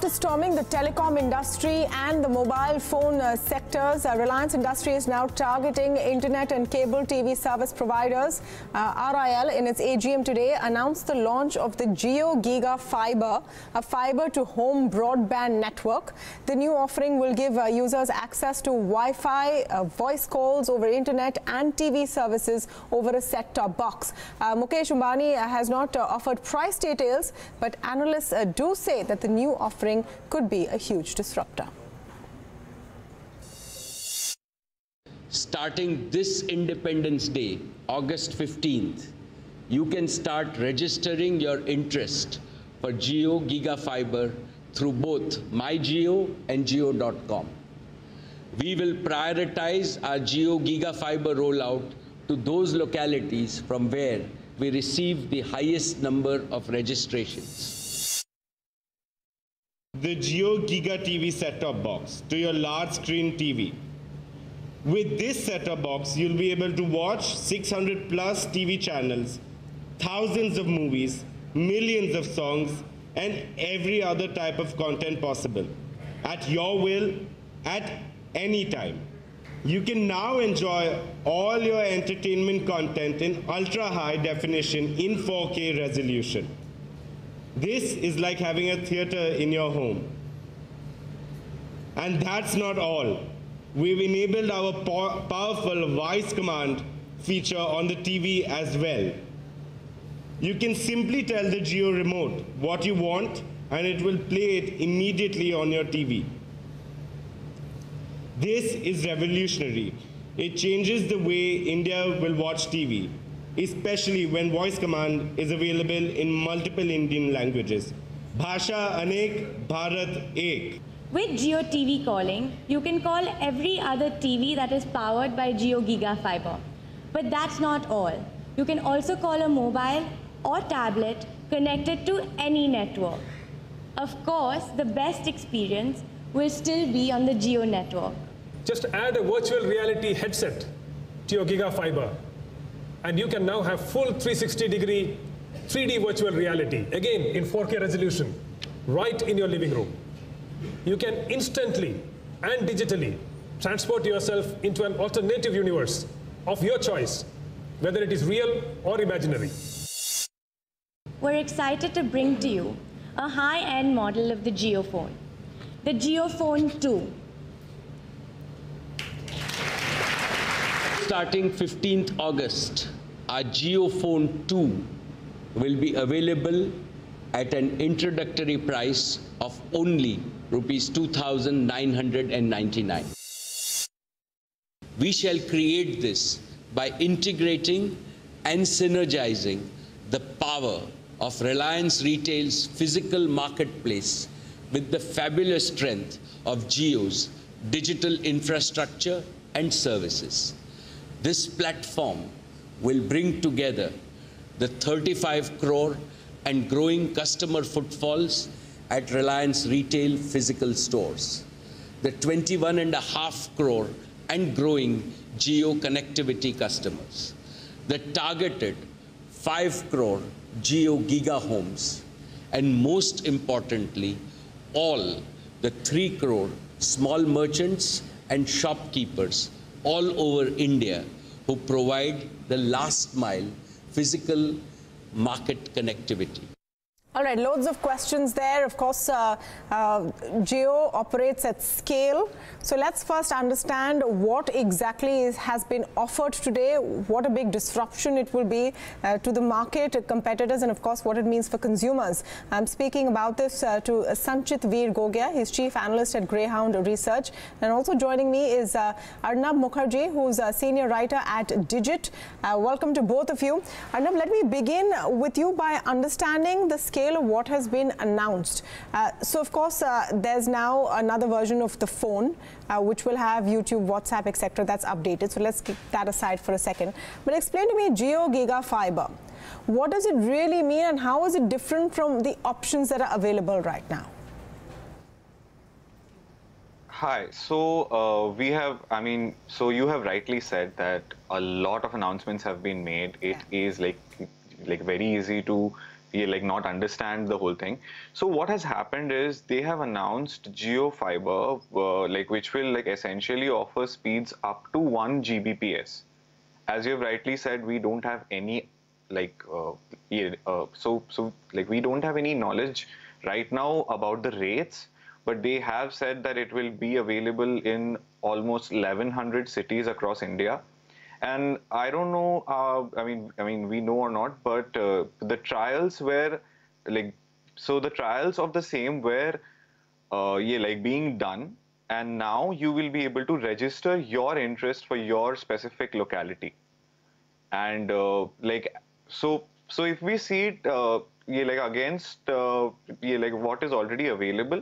After storming the telecom industry and the mobile phone sectors, Reliance Industry is now targeting internet and cable TV service providers. RIL, in its AGM today, announced the launch of the JioGigaFiber, a fiber-to-home broadband network. The new offering will give users access to Wi-Fi, voice calls over internet and TV services over a set-top box. Mukesh Ambani has not offered price details, but analysts do say that the new offering could be a huge disruptor. Starting this Independence Day, August 15th, you can start registering your interest for JioGigaFiber through both MyJio and Jio.com. We will prioritize our JioGigaFiber rollout to those localities from where we receive the highest number of registrations. The JioGiga TV set-top box to your large screen TV. With this set-top box, you'll be able to watch 600 plus TV channels, thousands of movies, millions of songs, and every other type of content possible at your will, at any time. You can now enjoy all your entertainment content in ultra-high definition in 4K resolution. This is like having a theater in your home. And that's not all. We've enabled our powerful voice command feature on the TV as well. You can simply tell the Jio remote what you want, and it will play it immediately on your TV. This is revolutionary. It changes the way India will watch TV, especially when voice command is available in multiple Indian languages. Bhasha Anek, Bharat Ek. With Jio TV calling, you can call every other TV that is powered by JioGigaFiber. But that's not all. You can also call a mobile or tablet connected to any network. Of course, the best experience will still be on the Jio network. Just add a virtual reality headset to your GigaFiber, and you can now have full 360-degree 3D virtual reality, again in 4K resolution, right in your living room. You can instantly and digitally transport yourself into an alternative universe of your choice, whether it is real or imaginary. We're excited to bring to you a high-end model of the JioPhone, the JioPhone 2. Starting 15th August, our JioPhone 2 will be available at an introductory price of only Rs 2,999. We shall create this by integrating and synergizing the power of Reliance Retail's physical marketplace with the fabulous strength of Jio's digital infrastructure and services. This platform will bring together the 35 crore and growing customer footfalls at Reliance Retail physical stores, the 21.5 crore and growing Jio connectivity customers, the targeted 5 crore Jio Giga homes, and most importantly, all the 3 crore small merchants and shopkeepers all over India who provide the last mile physical market connectivity. All right, loads of questions there. Of course, Jio operates at scale. So let's first understand what exactly has been offered today, what a big disruption it will be to the market, competitors, and of course what it means for consumers. I'm speaking about this to Sanchit Gogia. He's Chief Analyst at Greyhound Research. And also joining me is Arnab Mukherjee, who's a Senior Writer at Digit. Welcome to both of you. Arnab, let me begin with you by understanding the scale of what has been announced. So of course there's now another version of the phone which will have YouTube, WhatsApp, etc. that's updated. So let's keep that aside for a second. But explain to me JioGigaFiber. What does it really mean, and how is it different from the options that are available right now? Hi. So you have rightly said that a lot of announcements have been made. It is like very easy to like not understand the whole thing. So what has happened is they have announced JioFiber, like which will like essentially offer speeds up to 1 Gbps. As you have rightly said, we don't have any like like we don't have any knowledge right now about the rates, but they have said that it will be available in almost 1100 cities across India. And I don't know, I mean, we know or not, but the trials were like, so the trials of the same were, like being done. And now you will be able to register your interest for your specific locality. And so if we see it, like against, like what is already available,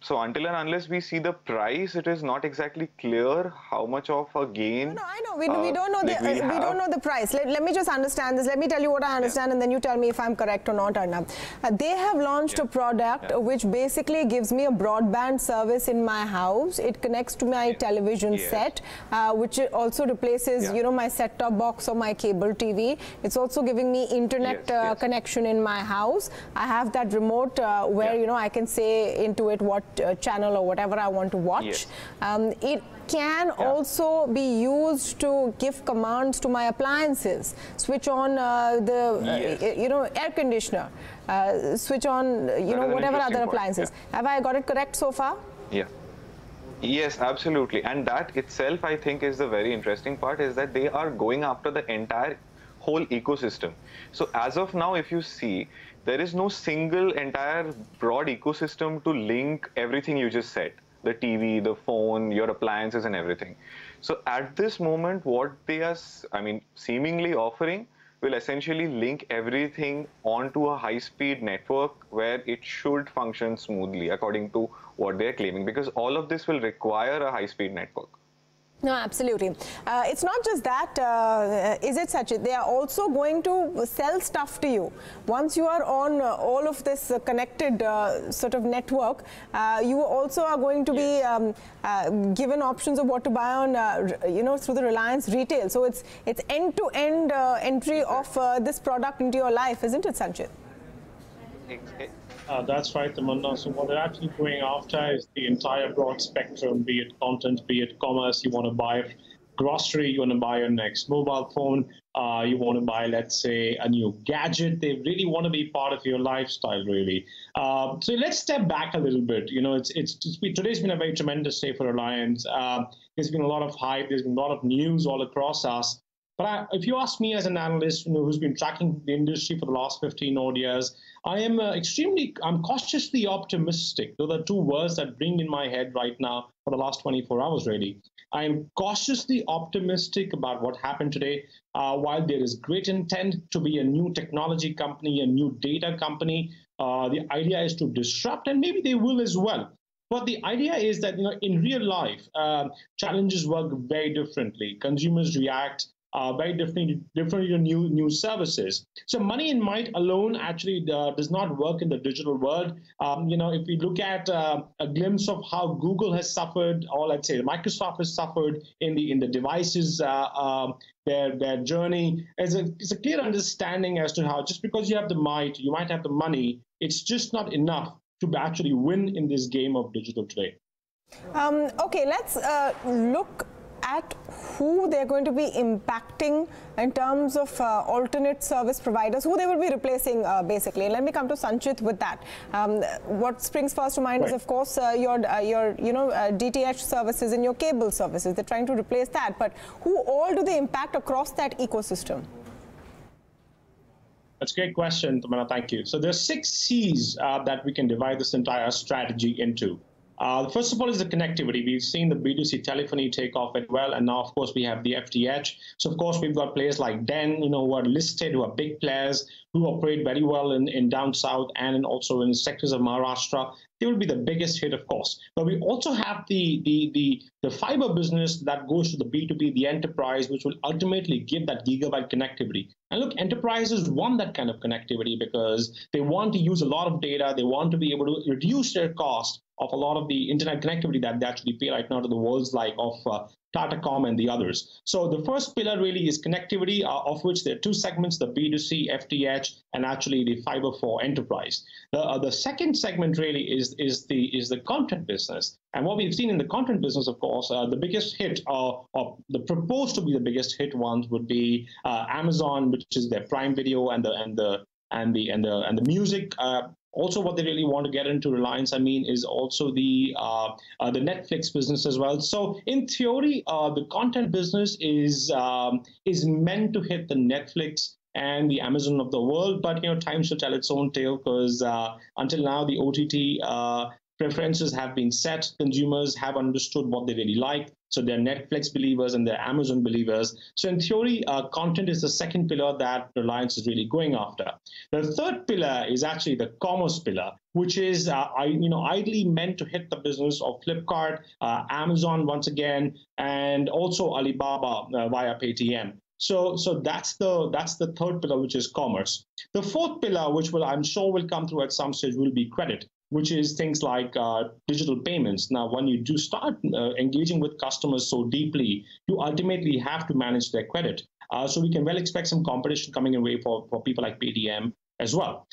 so until and unless we see the price, it is not exactly clear how much of a gain. No, I know. We don't know we don't know the price. Let me just understand this. Let me tell you what I understand, and then you tell me if I'm correct or not, Arnab. They have launched a product which basically gives me a broadband service in my house. It connects to my television set, which also replaces, you know, my set-top box or my cable TV. It's also giving me internet connection in my house. I have that remote where, you know, I can say into it what channel or whatever I want to watch. It can also be used to give commands to my appliances. Switch on you know, air conditioner. Switch on, you know, whatever other appliances. Have I got it correct so far? Yeah. Yes, absolutely. And that itself, I think, is the very interesting part, is that they are going after the entire whole ecosystem. So as of now, if you see, there is no single entire broad ecosystem to link everything you just said, the TV, the phone, your appliances and everything. So at this moment, what they are, I mean, seemingly offering will essentially link everything onto a high-speed network where it should function smoothly according to what they're claiming, because all of this will require a high-speed network. No, absolutely. It's not just that, is it, Sanchit? They are also going to sell stuff to you. Once you are on all of this connected sort of network, you also are going to be given options of what to buy on, you know, through the Reliance retail. So it's end-to-end entry of this product into your life, isn't it, Sanchit? That's right, Tamanna. So what they're actually going after is the entire broad spectrum, be it content, be it commerce. You want to buy grocery, you want to buy your next mobile phone, you want to buy, let's say, a new gadget. They really want to be part of your lifestyle, really. So let's step back a little bit. You know, today's been a very tremendous day for Reliance. There's been a lot of hype. There's been a lot of news all across us. But if you ask me as an analyst, you know, who's been tracking the industry for the last 15 odd years, I'm cautiously optimistic. Those are two words that ring in my head right now for the last 24 hours, really. I'm cautiously optimistic about what happened today. While there is great intent to be a new technology company, a new data company, the idea is to disrupt, and maybe they will as well. But the idea is that, you know, in real life, challenges work very differently. Consumers react very differently to new services. So money and might alone actually does not work in the digital world. You know, if we look at a glimpse of how Google has suffered, or let's say Microsoft has suffered in the devices, their journey, it's a clear understanding as to how just because you have the might, you might have the money, it's just not enough to actually win in this game of digital today. Okay, let's look at who they're going to be impacting in terms of alternate service providers, who they will be replacing basically. And let me come to Sanchit with that. What springs first to mind is, of course, your DTH services and your cable services. They're trying to replace that. But who all do they impact across that ecosystem? That's a great question, Tamana. Thank you. So there's 6 C's that we can divide this entire strategy into. First of all is the connectivity. We've seen the B2C telephony take off very well, and now, of course, we have the FTTH. So, of course, we've got players like Den, you know, who are listed, who are big players, who operate very well in down south and also in sectors of Maharashtra. They will be the biggest hit, of course. But we also have the fiber business that goes to the B2B, the enterprise, which will ultimately give that gigabyte connectivity. And look, enterprises want that kind of connectivity because they want to use a lot of data. They want to be able to reduce their cost of a lot of the internet connectivity that they actually pay right now to the worlds like of Tatacom and the others. So the first pillar really is connectivity, of which there are two segments, the B2C, FTTH, and actually the fiber for enterprise. The second segment really is the content business. And what we've seen in the content business, of course, the biggest hit, or the proposed to be the biggest hit ones, would be Amazon, which is their Prime Video and the music. Also, what they really want to get into, Reliance, I mean, is also the Netflix business as well. So, in theory, the content business is meant to hit the Netflix and the Amazon of the world. But time should tell its own tale, because until now, the OTT preferences have been set. Consumers have understood what they really like. So they're Netflix believers and they're Amazon believers. So in theory, content is the second pillar that Reliance is really going after. The third pillar is actually the commerce pillar, which is ideally meant to hit the business of Flipkart, Amazon once again, and also Alibaba via Paytm. So that's the third pillar, which is commerce. The fourth pillar, which I'm sure will come through at some stage, will be credit, which is things like digital payments. Now, when you do start engaging with customers so deeply, you ultimately have to manage their credit. So we can well expect some competition coming in way for people like Paytm as well.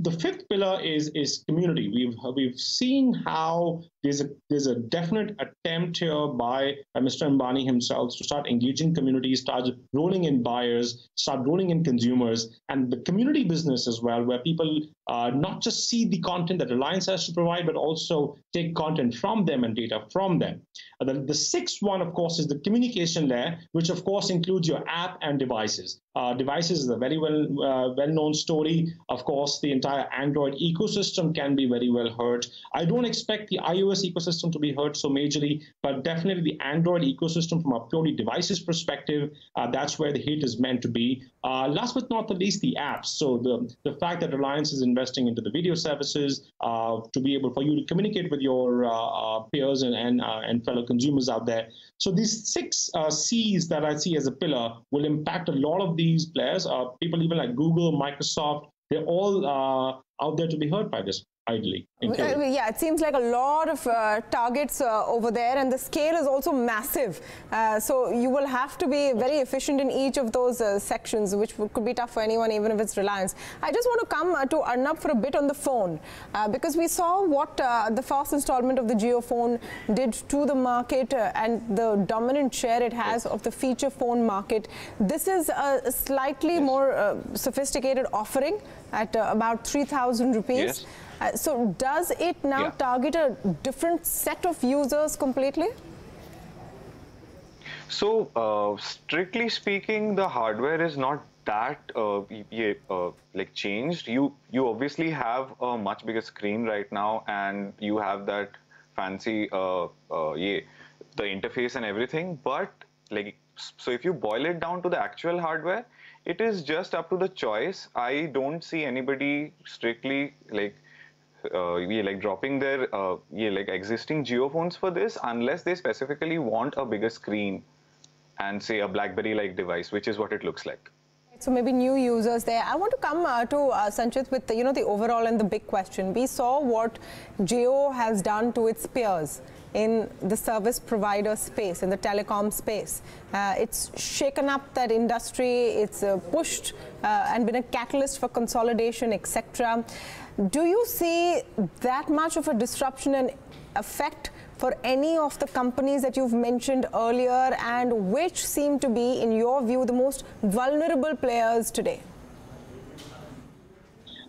The fifth pillar is community. We've seen how there's a definite attempt here by Mr. Ambani himself to start engaging communities, start rolling in buyers, start rolling in consumers, and the community business as well, where people not just see the content that Reliance has to provide, but also take content from them and data from them. The sixth one, of course, is the communication layer, which of course includes your app and devices. Devices is a very well-known story. Of course, the entire Android ecosystem can be very well hurt. I don't expect the iOS ecosystem to be hurt so majorly, but definitely the Android ecosystem from a purely devices perspective, that's where the hit is meant to be. Last but not the least, the apps. So the fact that Reliance is investing into the video services to be able for you to communicate with your peers and fellow consumers out there. So these six C's that I see as a pillar will impact a lot of these players. People even like Google, Microsoft, they're all out there to be hurt by this. Ideally. Yeah, it seems like a lot of targets over there, and the scale is also massive. So you will have to be very efficient in each of those sections, which could be tough for anyone, even if it's Reliance. I just want to come to Arnab for a bit on the phone, because we saw what the first installment of the Jio phone did to the market and the dominant share it has of the feature phone market. This is a slightly more sophisticated offering at about 3,000 rupees. So does it now target a different set of users completely? So strictly speaking, the hardware is not that like changed. You obviously have a much bigger screen right now, and you have that fancy the interface and everything. But like, so if you boil it down to the actual hardware, it is just up to the choice. I don't see anybody strictly like dropping their like existing Jio phones for this, unless they specifically want a bigger screen and say a BlackBerry-like device, which is what it looks like. So maybe new users there. I want to come to Sanchit with the overall and the big question. We saw what Jio has done to its peers in the service provider space, in the telecom space. It's shaken up that industry, it's pushed and been a catalyst for consolidation, etc. Do you see that much of a disruption and effect for any of the companies that you've mentioned earlier, and which seem to be, in your view, the most vulnerable players today?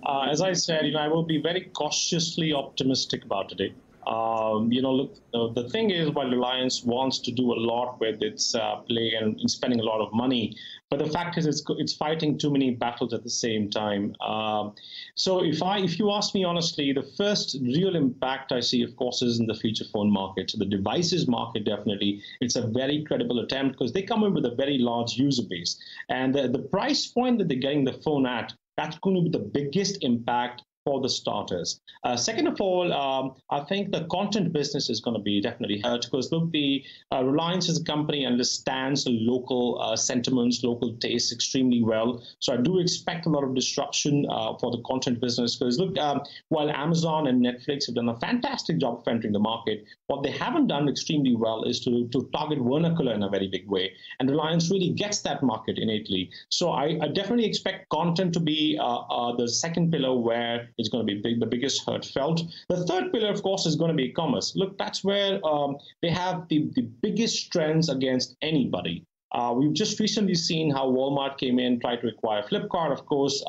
As I said, I will be very cautiously optimistic about today. Look, the thing is, while Reliance wants to do a lot with its play and spending a lot of money, but the fact is it's fighting too many battles at the same time. So if you ask me honestly, the first real impact I see, of course, is in the feature phone market. So the devices market, definitely, it's a very credible attempt because they come in with a very large user base. And the price point that they're getting the phone at, that's going to be the biggest impact for the starters. Second of all, I think the content business is going to be definitely hurt because look, the Reliance as a company understands the local sentiments, local tastes extremely well. So I do expect a lot of disruption for the content business because look, while Amazon and Netflix have done a fantastic job of entering the market, what they haven't done extremely well is to target vernacular in a very big way. And Reliance really gets that market innately. So I definitely expect content to be the second pillar where it's going to be the biggest hurt felt. The third pillar, of course, is going to be e-commerce. Look, that's where they have the biggest strengths against anybody. We've just recently seen how Walmart came in, tried to acquire Flipkart. Of course,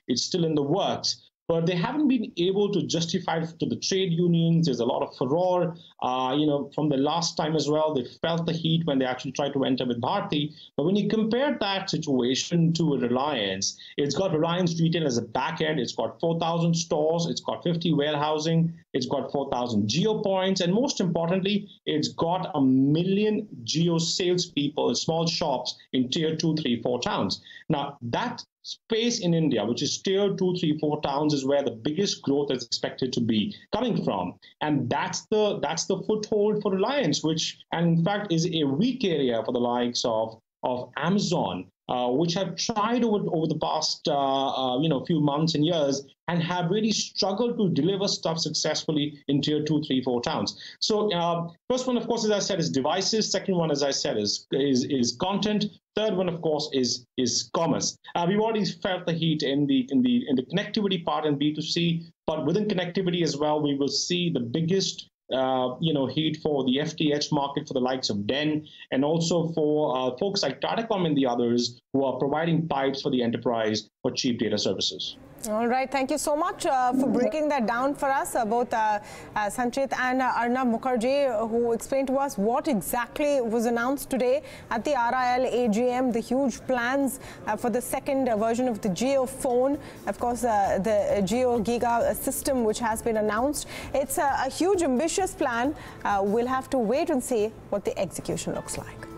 it's still in the works. But they haven't been able to justify to the trade unions. There's a lot of furor, from the last time as well. They felt the heat when they actually tried to enter with Bharti. But when you compare that situation to a Reliance, it's got Reliance Retail as a back end. It's got 4,000 stores. It's got 50 warehousing. It's got 4,000 Jio points. And most importantly, it's got 1 million Jio salespeople in small shops in tier 2, 3, 4 towns. Now, that space in India, which is tier 2, 3, 4 towns, is where the biggest growth is expected to be coming from. And that's the foothold for Reliance, and in fact is a weak area for the likes of Amazon, which have tried over the past few months and years and have really struggled to deliver stuff successfully in tier 2, 3, 4 towns. So first one, of course, as I said, is devices. Second one, as I said, is content. Third one, of course, is commerce. We've already felt the heat in the connectivity part in B2C, but within connectivity as well, we will see the biggest heat for the FTTH market for the likes of DEN, and also for folks like Tatacom and the others who are providing pipes for the enterprise for cheap data services. All right, thank you so much for breaking that down for us, both Sanchit and Arnab Mukherjee, who explained to us what exactly was announced today at the RIL AGM, the huge plans for the second version of the Jio phone, of course, the Jio Giga system, which has been announced. It's a huge, ambitious plan. We'll have to wait and see what the execution looks like.